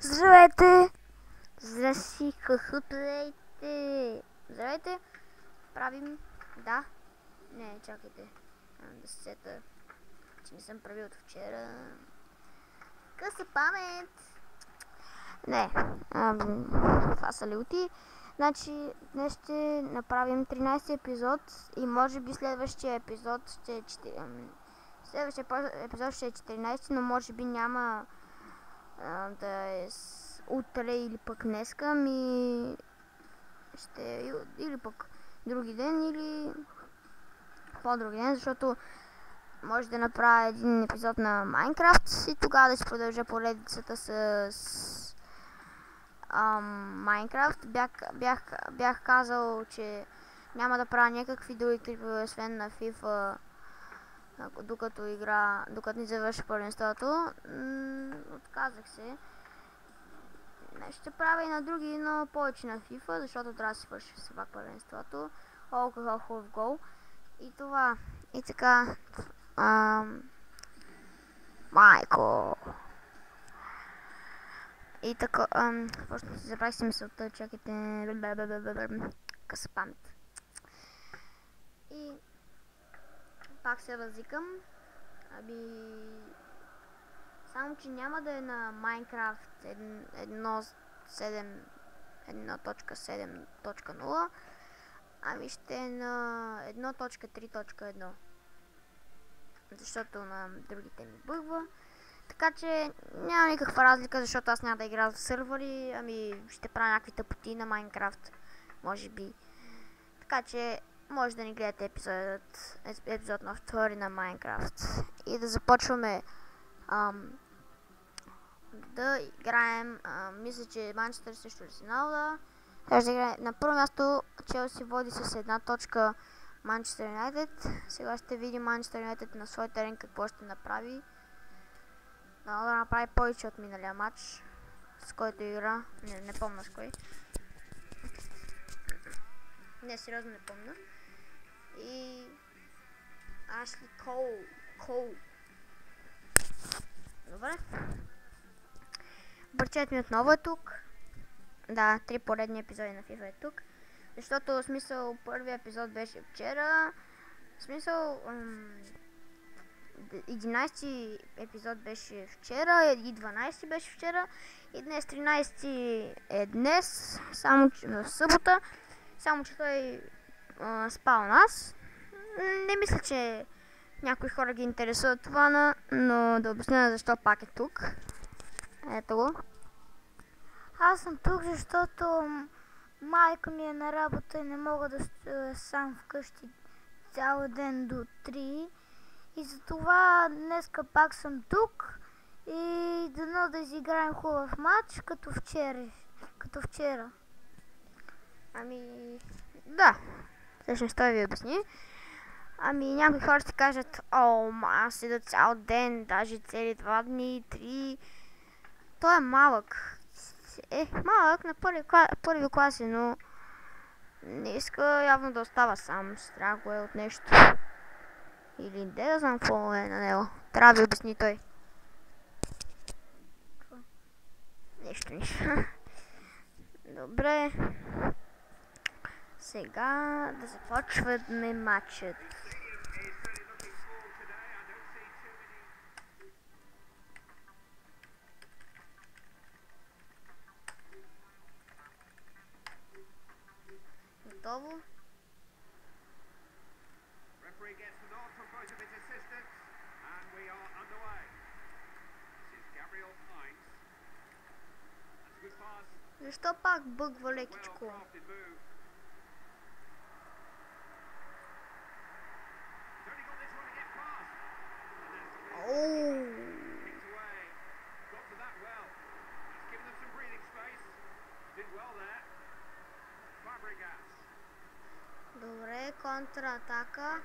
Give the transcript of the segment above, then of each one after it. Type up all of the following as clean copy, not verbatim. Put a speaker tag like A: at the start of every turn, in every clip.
A: Здравейте! Здрасти, хъхъплейте! Здравейте! Правим... Да. Не, чакайте. Да се сета, че не съм правил от вчера. Къса памет! Не. Това са леути. Значи, днес ще направим 13 епизод и може би следващия епизод ще е 14, но може би няма да е утре или пък днеска, ще е или пък други ден, или по-други ден, защото може да направя един епизод на Майнкрафт и тогава да си продължа поредицата с Майнкрафт. Бях казал, че няма да правя някакви други клипове, освен на FIFA, докато не завърши първенството. Отказах се. Ще правя и на други, но повече на FIFA, защото трябва да си свърши все пак първенството. Колко хубав гол. И това. И така. Майко. И така. Просто си забравих си мисълта, чакайте. Къса памет. И пак се разикам. Само, че няма да е на Minecraft 1.7.0, ами ще е на 1.3.1, защото на другите ми бъгва. Така че няма никаква разлика, защото аз няма да играя в сървъри, ами ще правя някакви тъпоти на Minecraft, може би. Така че може да ни гледате епизод на втори на Minecraft. И да започваме да играем, мисля, че Манчестър срещу Арсенал, да. Трябва да играем. На първо място Челси води с една точка Манчестър Юнайтед. Сега ще видим Манчестър Юнайтед на свой терен какво ще направи. Да направи повече от миналия матч, с който игра. Не помня с кой. Не, сериозно не помня. И Ашли Кол. Добре. Бърчет ми отново е тук. Да, 3 поредни епизоди на FIFA е тук. Защото, в смисъл, първият епизод беше вчера. В смисъл, 11 епизод беше вчера и 12 беше вчера. И днес 13 е днес, само в събота. Само, че той спал нас. Не мисля, че някои хора ги интересуват това, но да обясня защо пак е тук. Ето го.
B: Аз съм тук, защото майка ми е на работа и не мога да стоя сам вкъщи цял ден до 3. И затова днеска пак съм тук и дано да изиграем хубав матч, като вчера.
A: Ами, да. Всъщност той ви обясни. Ами, някои хора ще кажат, аз седа цял ден, даже цели 2 дни, 3. Той е малък. Малък на първи класи, но не иска явно да остава сам. Страх го е от нещо. Или не да знам какво е на него. Трябва да ви обясни той. Нищо. Добре. Сега да започваме матчът. Готово. Защо пак бъгва лекичко? Добре, контратака.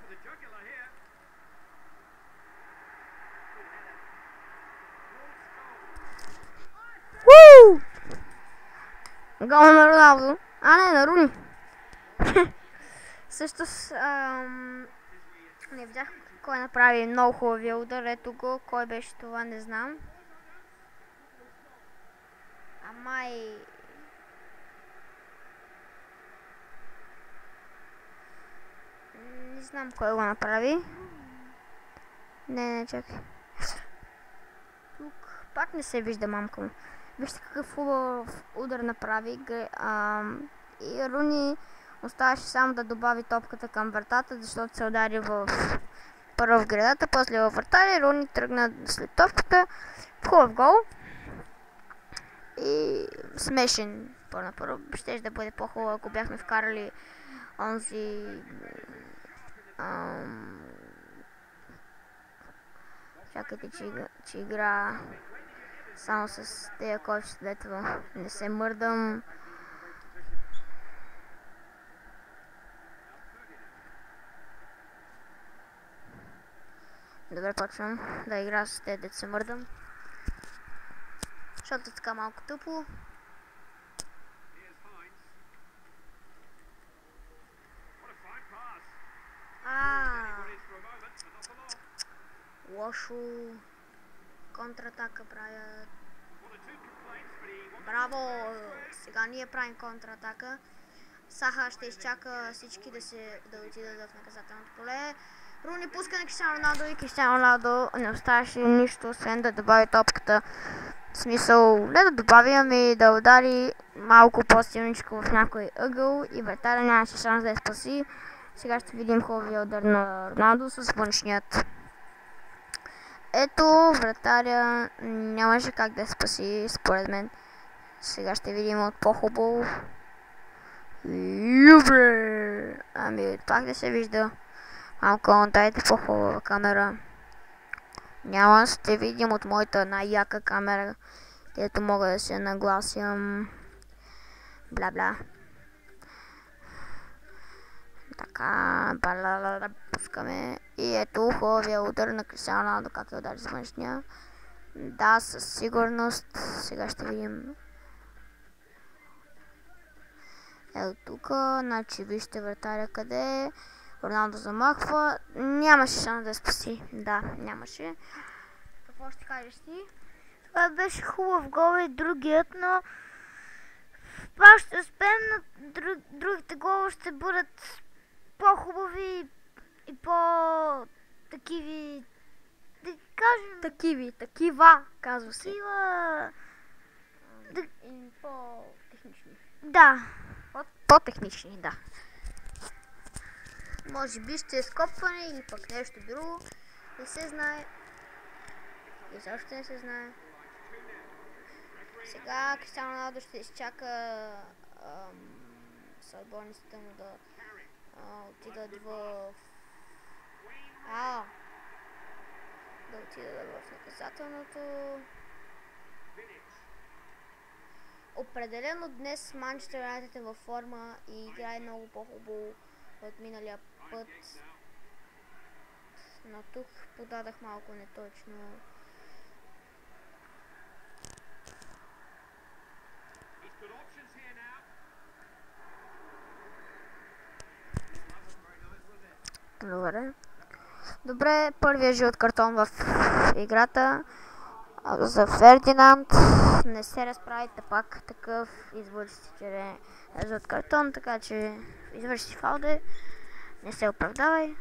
A: Гол на Роналдо. Не, на Руни. Също не видях кой направи много хубавия удар. Ето го. Кой беше това, не знам. май... Не знам кой го направи. Не, чакай. Тук пак не се вижда мамка му. Вижте какъв хубав удар направи. И Руни оставаше само да добави топката към вратата, защото се удари първо в гредата, после във вратаря. Руни тръгна след топката. Хубав гол. И смешен първо. Щеше да бъде по-хубаво, ако бяхме вкарали онзи... Чакайте, че игра само с тези кочета, дето не се мърдам. Добре, почвам да игра с тези, дето се мърдам. Защото е така малко тъпо. Лошо. Контратака правят. Браво! Сега ние правим контратака. Саха ще изчака всички да отидат в наказателното поле. Руни пуска на Кристиано Роналдо и Кристиано Роналдо не оставаше нищо, освен да добави топката. В смисъл, не да добави, ами да удари малко по-силничко в някой ъгъл и вратаря нямаше шанс да я спаси. Сега ще видим хубавия удар на Роналдо с външният. Ето, вратаря нямаше как да я спаси, според мен. Сега ще видим от по-хубаво. Юбре! Ами, пак да се вижда. Малко, дайте по-хубава камера. Няма, ще видим от моята най-яка камера, където мога да се нагласям. Бла-бла. Така, балалала, пускаме. И ето хубавия удар на Кристиано Роналдо, как я удари с външния. Да, със сигурност. Сега ще видим. Ето тук, значи вижте вратаря къде е. Роналдо замахва. Нямаше шанс да спаси. Да, нямаше. Какво ще кажеш ти?
B: Това беше хубав гол и другият, но пак ще успеем, но другите голове ще бъдат по-хубави и по-такиви, да кажем...
A: Такива, казва се.
B: Такива...
A: И по-технични.
B: Да.
A: По-технични, да. Може би ще е скопване или пък нещо друго. Не се знае. И защо не се знае. Сега Кристиано Роналдо ще изчака съотборниците му да отидат в наказателното. Определено днес Манчестър Юнайтед е във форма и играе много по-хубаво от миналия път. Но тук подадах малко неточно. Добре, първият жълт картон в играта за Фердинанд. Не се разправите пак такъв, извърши черен жълт картон, така че извърши фалде, не се оправдавай.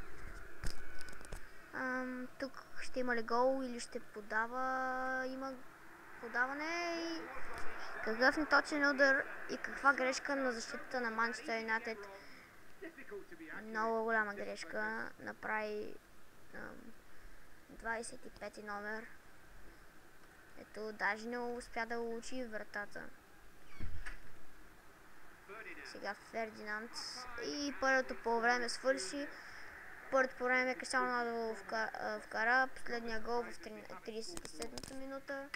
A: Тук ще има ли гол или ще подава? Има подаване и какъв неточен удар и каква грешка на защитата на Манчестър Юнайтед. Много голяма грешка направи 25 номер. Ето, даже не успя да улучи вратата. Сега Фердинанд. И първото по време свърши. Първото по време Кристиано Роналдо вкара последния гол в 37-та минута.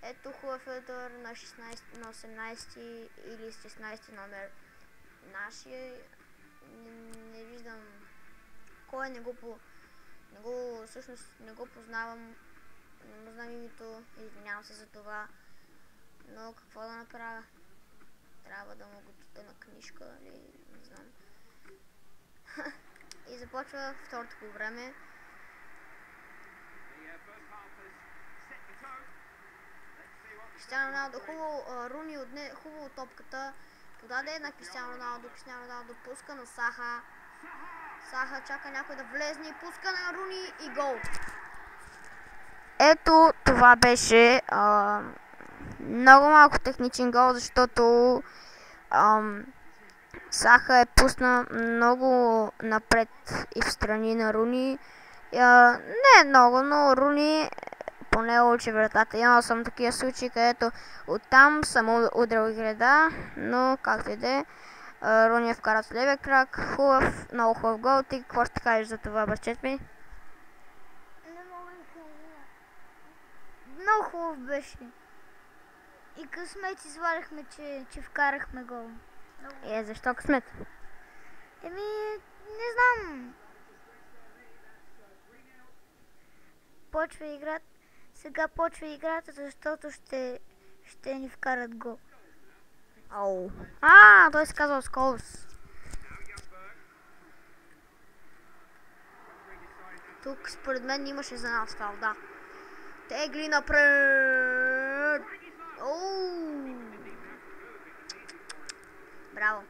A: Ето хубав удар на 18 или 16 номер нашия. Не виждам кой, всъщност не го познавам, не му знам името, извинявам се за това, но какво да направя? Трябва да му го чета на книжка или не знам. И започва второто по време. Кристиано Роналдо хубаво, Руни отне хубаво топката. Подаде на Кристиано Роналдо. Кристиано Роналдо пуска на Саха. Саха чака някой да влезне и пуска на Руни и гол. Ето това беше много малко техничен гол, защото Саха е пусна много напред и в страни на Руни. Не много, но Руни поне учи вратата. Имал съм такива случаи, където оттам съм удрал града, но както и да е. Руни е вкарал с левия крак. Хубав, много хубав гол. Ти какво ще кажеш за това, бащет ми?
B: Не мога да кажа. Много хубав беше. И късмет извадихме, че вкарахме гол.
A: Защо късмет?
B: Не знам. Почва играта. Сега почва играта, защото ще ни вкарат гол.
A: Той се казва Сколс. Тук според мен имаше за нас фал, да. Тегли напред. Браво.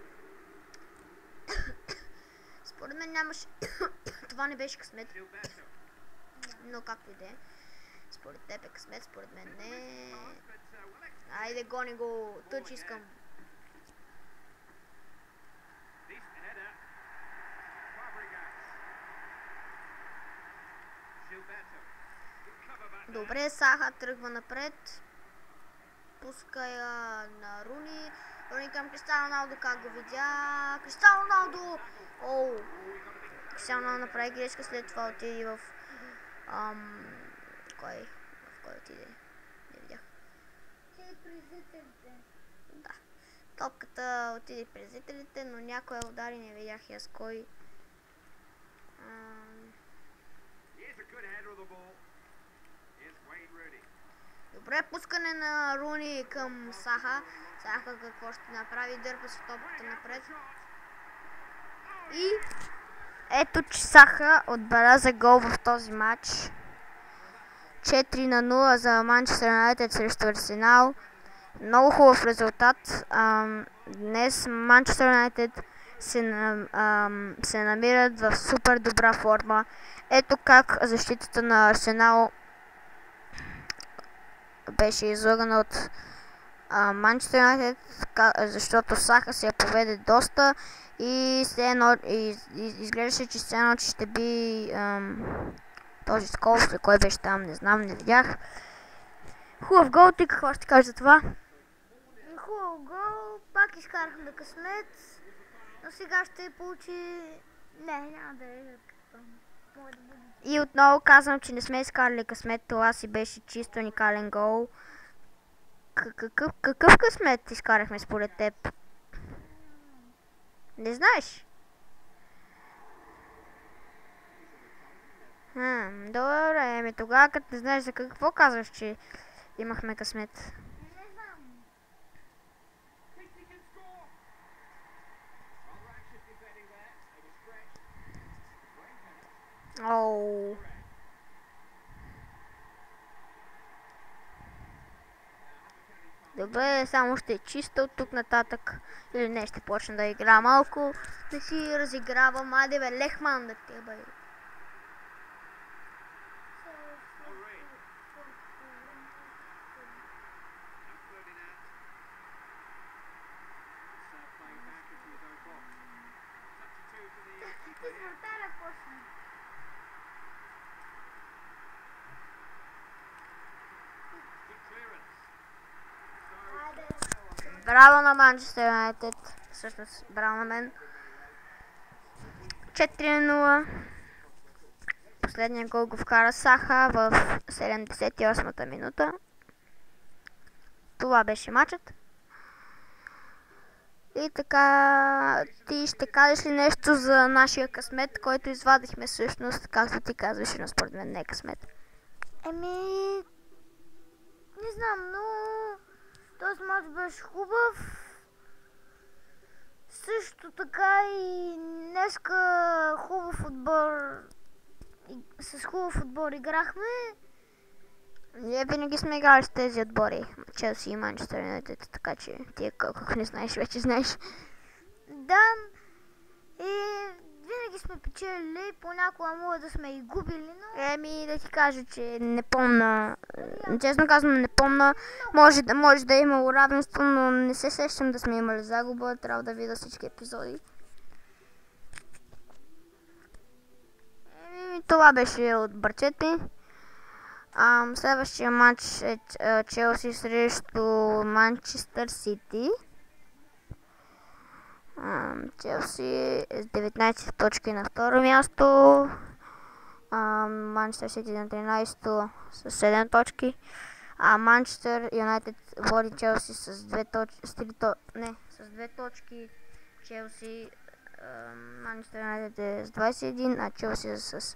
A: Според мен нямаше... Това не беше късмет. Но както и да е. Според теб е късмет, според мен не. Айде, гони го. Тъч искам. Добре, Саха тръгва напред. Пуска я на Руни. Руни към Кристиано Роналдо, как го видя. Кристиано Роналдо! Кристиано Роналдо направи грешка, след това отиде в... В кой отиде? Не видях. Да. Топката отиде при зрителите, но някой удари, не видях и аз кой. Добре, пускане на Руни към Саха. Саха какво ще направи? Дърпа с топката напред. И ето, че Саха отбеляза гол в този матч. 4-0 за Манчестър Юнайтед срещу Арсенал. Много хубав резултат. Днес Манчестър Юнайтед се намират в супер добра форма. Ето как защитата на Арсенал беше излагана от Манчестър Юнайтед, защото Саха се я поведе доста и изглеждаше, че все едно, че ще би този Сколс, кой беше там, не знам, не видях. Хубав гол, ти какво ще кажеш за това?
B: Хубав гол, пак изкарахме късмет, но сега ще получи... Не, няма да е какво.
A: И отново казвам, че не сме изкарали късмет, това си беше чисто уникален гол. Какъв късмет изкарахме според теб? Не знаеш? Добре, тогава като не знаеш за какво казваш, че имахме късмет?
B: Не знам.
A: Добре, само ще е чисто от тук нататък. Или не, ще почна да игра малко. Да си разигравам. Айде бе, Лехман да те бе. Браво на Манчестър Юнайтед. Всъщност, браво на мен. 4-0. Последния гол го вкара Саха в 78-та минута. Това беше матчът. И така, ти ще кажеш ли нещо за нашия късмет, който извадихме всъщност, както ти казваш, но според мен не е късмет?
B: Не знам, но този мач беше хубав. Също така и днеска с хубав отбор играхме.
A: Ние винаги сме играли с тези отбори. Челси и Манчестър Юнайтед, така че ти ако не знаеш, вече знаеш.
B: Да, и винаги сме печелили, понякога може да сме и губили, но...
A: Да ти кажа, че не помна, честно казвам не помна, може да е имало равенство, но не се сещам да сме имали загуба, трябва да видя всички епизоди. Това беше от Бърчети. Следващия матч е Челси срещу Манчестър Сити. Челси е с 19 точки на второ място. Манчестър Сити на 13 с 7 точки. Манчестър Юнайтед води Челси с 2 точки. Челси Манчестър Юнайтед е с 21, а Челси е с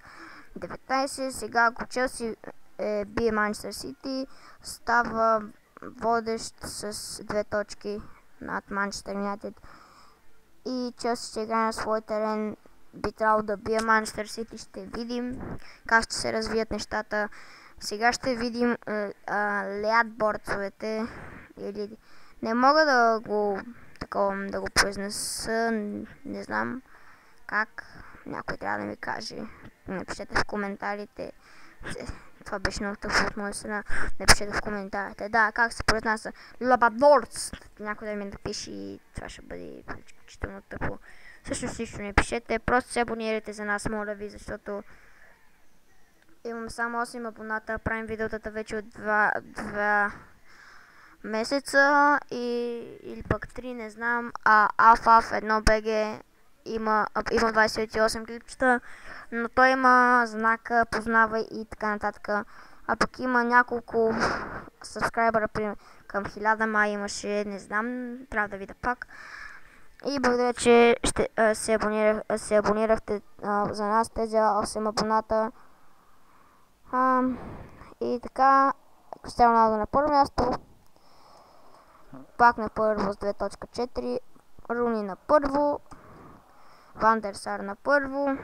A: 19. Сега ако Челси бие Манчестър Сити, става водещ с 2 точки над Манчестър Юнайтед. И Челси ще играе на свой терен, би трябвало да бие Манчестър Сити, ще видим как ще се развият нещата. Сега ще видим леатборцовете, или не мога да го произнеса, не знам как, някой трябва да ми каже, напишете в коментарите. Това беше много тъпо от моя страна. Напишете в коментарите. Да, как се произнася Лабадорц. Някой да ми напише и това ще бъде изключително тъпо. Всъщност нищо не пишете. Просто се абонирайте за нас, моля ви, защото имам само 8 абоната. Правим видеотата вече от 2 месеца или пък 3, не знам. AFAF1BG има 28 клипчета, но той има знака, познавай и така нататък. А пък има няколко сабскрайбъра към 1000, май имаше, не знам, трябва да видя пак. И благодаря, че се абонирахте за нас, тези 8 абоната. И така, Кристиано Роналдо на първо място, пак на първо с 2.4, Руни на първо, Ван дер Сар на първо,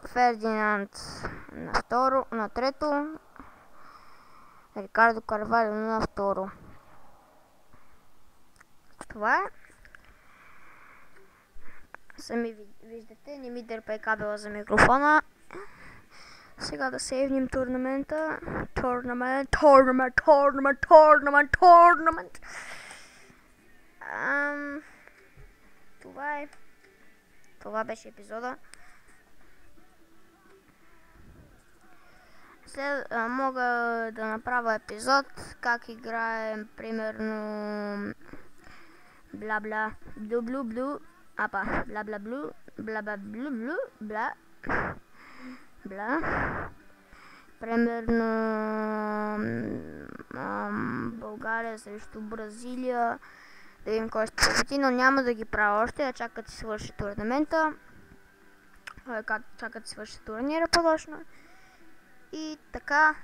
A: Фердинанд на трето, Рикардо Карвалио на второ. Това е. Сами виждате, не ми дърпай кабела за микрофона. Сега да сейвнем турнамента. Турнамент. Това е. Това беше епизода. След мога да направя епизод как играем примерно бла-бла блу-блу-блу, бла-бла-блу, бла-бла-блу-блу, бла. Примерно България срещу Бразилия. Да видим кой ще победи, но няма да ги правя още, да чакат да си свърши турнамента. Чакат да си свърши турнира по-точно. И така.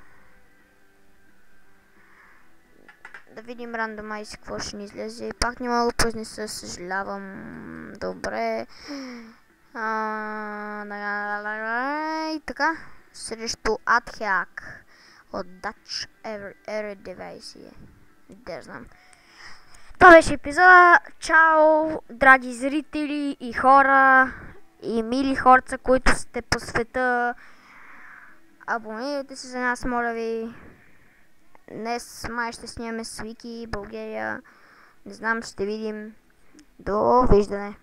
A: Да видим рандомайз какво ще ни излезе. И пак не мога да произнеса, съжалявам. Добре. И така. Срещу Атхеак от Dutch Eredivisie. Не знам. Това беше епизода. Чао, драги зрители и хора и мили хорца, които сте по света. Абонирайте се за нас, моля ви. Днес май ще снимаме с Вики, България. Не знам, ще видим. Довиждане.